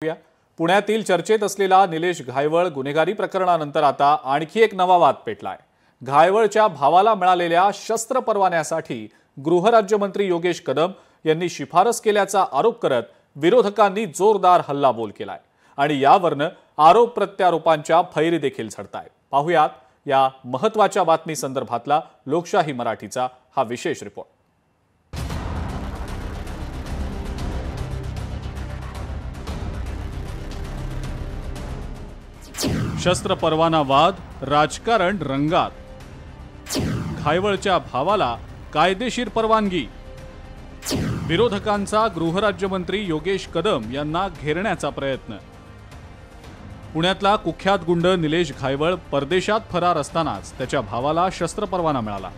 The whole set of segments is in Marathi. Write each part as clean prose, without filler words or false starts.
पुण्यातील चर्चेत असलेला निलेश घायवळ गुन्हेगारी प्रकरणानंतर आता आणखी एक नवा वाद पेटलाय। घायवळच्या भावाला मिळालेल्या शस्त्र परवान्यासाठी गृहराज्यमंत्री योगेश कदम यांनी शिफारस केल्याचा आरोप करत विरोधकांनी जोरदार हल्लाबोल केलाय आणि यावरनं आरोप प्रत्यारोपांच्या फैरी देखील झडतायत। पाहुयात या महत्त्वाच्या बातमी संदर्भातला लोकशाही मराठीचा हा विशेष रिपोर्ट। शस्त्र परवाना वाद, राजकारण रंगात। घायवळच्या भावाला कायदेशीर परवानगी। विरोधकांचा गृहराज्यमंत्री योगेश कदम यांना घेरण्याचा प्रयत्न। पुण्यातला कुख्यात गुंड निलेश घायवळ परदेशात फरार असतानाच त्याच्या भावाला शस्त्र परवाना मिळाला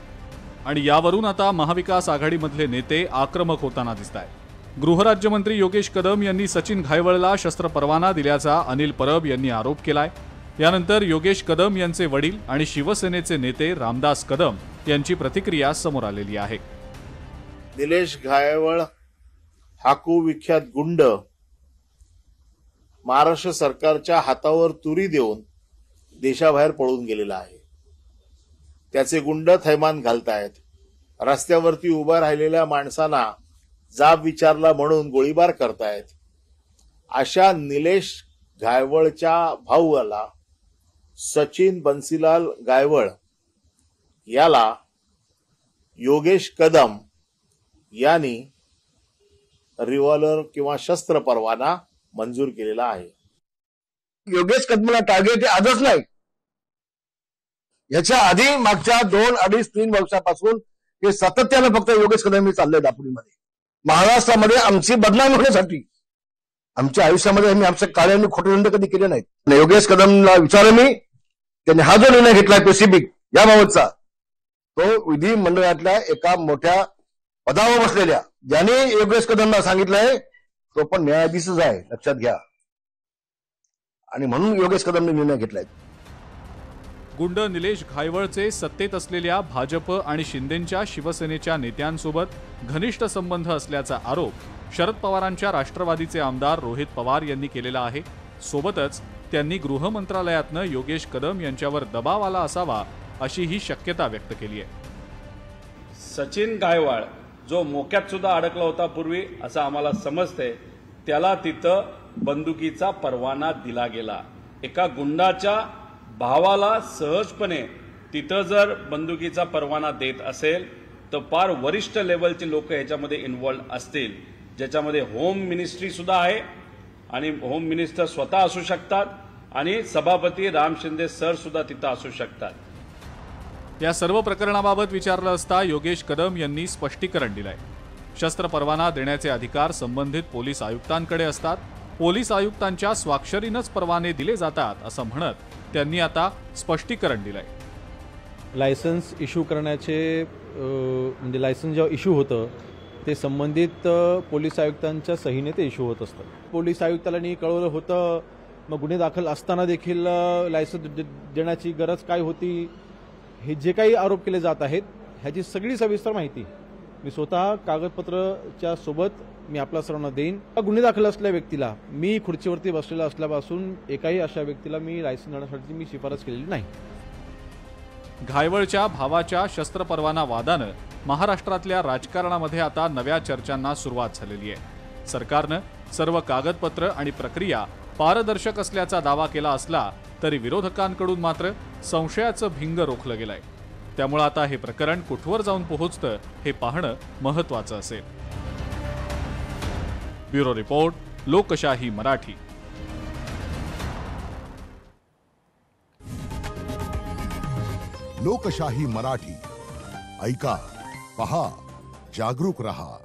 आणि यावरून आता महाविकास आघाडीमधले नेते आक्रमक होताना दिसतायत। गृहराज्यमंत्री योगेश कदम यांनी सचिन घायवळला शस्त्र परवाना दिल्याचा अनिल परब यांनी आरोप केलाय। यानंतर योगेश कदम यांचे वडील आणि शिवसेनेचे नेते रामदास कदम यांची प्रतिक्रिया समोर आलेली आहे। निलेश घायवळ हाकू विख्यात गुंड महाराष्ट्र सरकारच्या हातावर तुरी देऊन देशाबाहेर पळून गेलेला आहे। त्याचे गुंड थैमान घालतायत। रस्त्यावरती उभा राहिलेल्या माणसांना जाब विचारला म्हणून गोळीबार करतायत। अशा निलेश घायवळच्या भाऊला सचिन बन्सीलाल घायवळ याला योगेश कदम यांनी रिव्हॉल्वर किंवा शस्त्र परवाना मंजूर केलेला आहे। योगेश कदमला टार्गेट आजच नाही, याच्या आधी मागच्या 2, 2.5, 3 वर्षापासून हे सातत्यानं फक्त योगेश कदम हे चाललंय दापोलीमध्ये। महाराष्ट्रामध्ये आमची बदनामी होण्यासाठी आमच्या आयुष्यामध्ये आम्ही आमच्या काळ्यांनी खोटे धंदे कधी केले नाहीत। योगेश कदमला विचारलं मी, त्यांनी हा जो निर्णय घेतलाय पेसिफिक याबाबतचा, तो विधिमंडळातल्या एका मोठ्या पदावर बसलेल्या ज्याने योगेश कदमला सांगितलंय तो पण न्यायाधीशच आहे, लक्षात घ्या। आणि म्हणून योगेश कदमने निर्णय घेतलाय। गुंड निलेश घायवळचे सत्तेत असलेल्या भाजप आणि शिंदेच्या शिवसेनेच्या नेत्यांसोबत घनिष्ठ संबंध असल्याचा आरोप शरद पवारांच्या राष्ट्रवादीचे आमदार रोहित पवार यांनी केलेला आहे। सोबतच त्यांनी गृह मंत्रालयातनं योगेश कदम यांच्यावर दबाव आला असावा अशी ही शक्यता व्यक्त केली आहे। सचिन घायवळ जो मोक्यात सुद्धा अडकला होता पूर्वी असं आम्हाला समजतंय, त्याला तिथं बंदुकीचा परवाना दिला गेला। एका गुंडाच्या भावाला सहजपणे तिथं जर बंदुकीचा परवाना देत असेल तर फार वरिष्ठ लेवलचे लोक ह्याच्यामध्ये इन्व्हॉल्व असतील, ज्याच्यामध्ये होम मिनिस्ट्री सुद्धा आहे आणि होम मिनिस्टर स्वतः असू शकतात आणि सभापती राम शिंदे सर सुद्धा तिथं असू शकतात। या सर्व प्रकरणाबाबत विचारलं असता योगेश कदम यांनी स्पष्टीकरण दिलंय। शस्त्र परवाना देण्याचे अधिकार संबंधित पोलीस आयुक्तांकडे असतात। पोलीस आयुक्तांच्या स्वाक्षरीनंच परवाने दिले जातात असं म्हणत त्यांनी आता स्पष्टीकरण दिलंय। लायसन्स इश्यू करण्याचे म्हणजे लायसन्स जेव्हा इश्यू होतं ते संबंधित पोलीस आयुक्तांच्या सहीने ते इश्यू होत असतं। पोलीस आयुक्ताला कळवलं होतं, मग गुन्हे दाखल असताना देखील लायसन्स देण्याची गरज काय होती, हे जे काही आरोप केले जात आहेत ह्याची सगळी सविस्तर माहिती मी स्वतः कागदपत्रच्या सोबत मी आपल्या सर्वांना देईन। गुन्हे दाखल असलेल्या व्यक्तीला मी खुर्चीवरती बसलेला असल्यापासून एकाही अशा व्यक्तीला मी लायसन्स देण्यासाठी मी शिफारस केलेली नाही। घायवळच्या भावाच्या शस्त्र परवाना वादानं महाराष्ट्रातल्या राजकारणामध्ये आता नव्या चर्चांना सुरुवात झालेली आहे। सरकारनं सर्व कागदपत्र आणि प्रक्रिया पारदर्शक असल्याचा दावा केला असला तरी विरोधकांकडून मात्र संशयाचं भिंग रोखलं गेलंय। त्यामुळे आता हे प्रकरण कुठवर जाऊन पोहोचतं हे पाहणं महत्त्वाचं असेल। ब्युरो रिपोर्ट, लोकशाही मराठी। लोकशाही मराठी ऐका, पहा, जागरूक रहा।